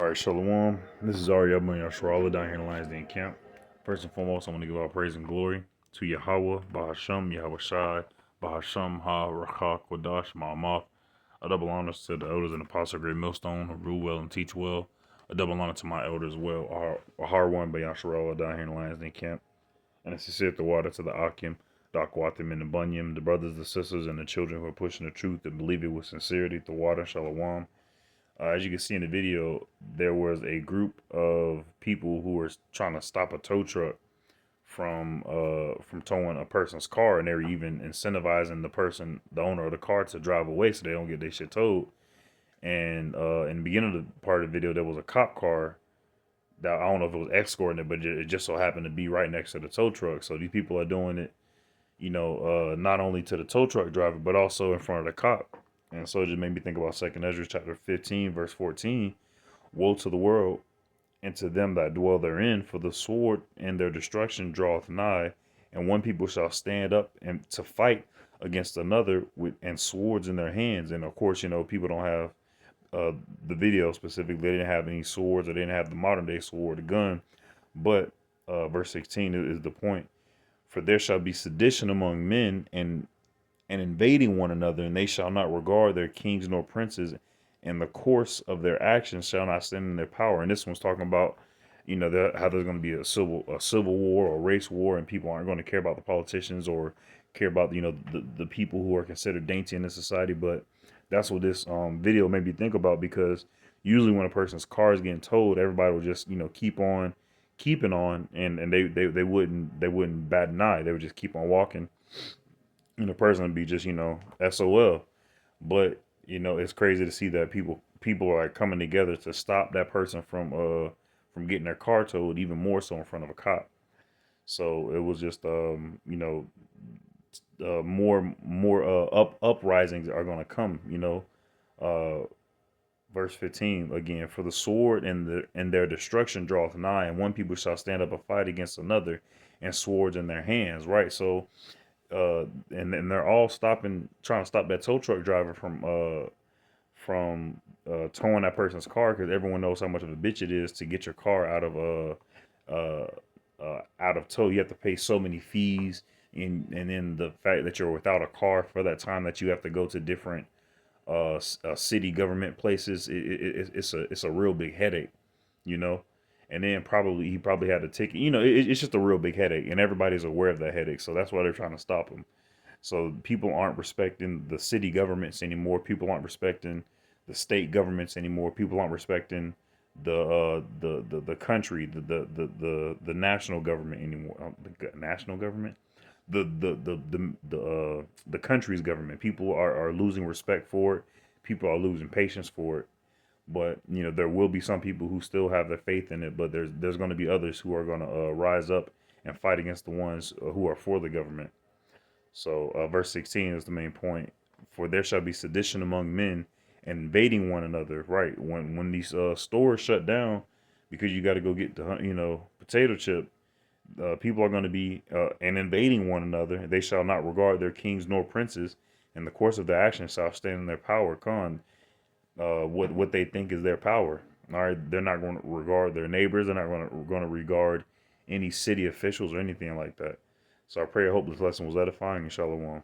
All right, Shalom. This is Ari Abba Yasharallah down here in Lions Den Camp. First and foremost, I want to give all praise and glory to Yahweh, Bahasham, Yahweh Shai, Bahasham, Ha, Rakha, Kodash, Ma'amath. A double honor to the elders and apostle, great millstone, who rule well and teach well. A double honor to my elders as well, Ahar one by Yasharallah down here in Lions Den Camp. And a sincere the water to the Akim, the Akwatim and the Bunyim, the brothers, the sisters, and the children who are pushing the truth and believe it with sincerity, the water, Shalom. As you can see in the video, there was a group of people who were trying to stop a tow truck from towing a person's car, and they were even incentivizing the owner of the car, to drive away so they don't get their shit towed. And in the beginning of the part of the video, there was a cop car that I don't know if it was escorting it, but it just so happened to be right next to the tow truck. So these people are doing it, not only to the tow truck driver, but also in front of the cop. And so it just made me think about 2nd Ezra chapter 15, verse 14. Woe to the world and to them that dwell therein, for the sword and their destruction draweth nigh, and one people shall stand up and to fight against another with and swords in their hands. And of course, people don't have the video specifically. They didn't have any swords, or they didn't have the modern day sword, the gun. But verse 16 is the point. For there shall be sedition among men, and invading one another, and they shall not regard their kings nor princes, and the course of their actions shall not stand in their power. And this one's talking about, how there's going to be a civil war or race war, and people aren't going to care about the politicians or care about, the people who are considered dainty in this society. But that's what this video made me think about, because usually when a person's car is getting towed, everybody will just, keep on keeping on, and they wouldn't bat an eye. They would just keep on walking, and the person would be just, SOL. But, it's crazy to see that people are like coming together to stop that person from getting their car towed, even more so in front of a cop. So it was just more uprisings are gonna come, verse 15 again, for the sword and their destruction draweth nigh, and one people shall stand up and fight against another, and swords in their hands. Right. So and they're all trying to stop that tow truck driver from towing that person's car, because everyone knows how much of a bitch it is to get your car out of tow. You have to pay so many fees, and then the fact that you're without a car for that time that you have to go to different city government places, it's a real big headache, you know. And then he probably had a ticket. It's just a real big headache, and everybody's aware of that headache. So that's why they're trying to stop him. So people aren't respecting the city governments anymore. People aren't respecting the state governments anymore. People aren't respecting the country, the national government anymore. The national government, the country's government. People are losing respect for it. People are losing patience for it. But there will be some people who still have their faith in it, but there's going to be others who are going to rise up and fight against the ones who are for the government. So verse 16 is the main point. For there shall be sedition among men, and invading one another. Right, when these stores shut down because you got to go get the potato chip, people are going to be and invading one another. They shall not regard their kings nor princes, and the course of their actions shall stand in their power. What they think is their power. All right, they're not going to regard their neighbors. They're not going to regard any city officials or anything like that. So I pray, I hope this lesson was edifying. And shalom.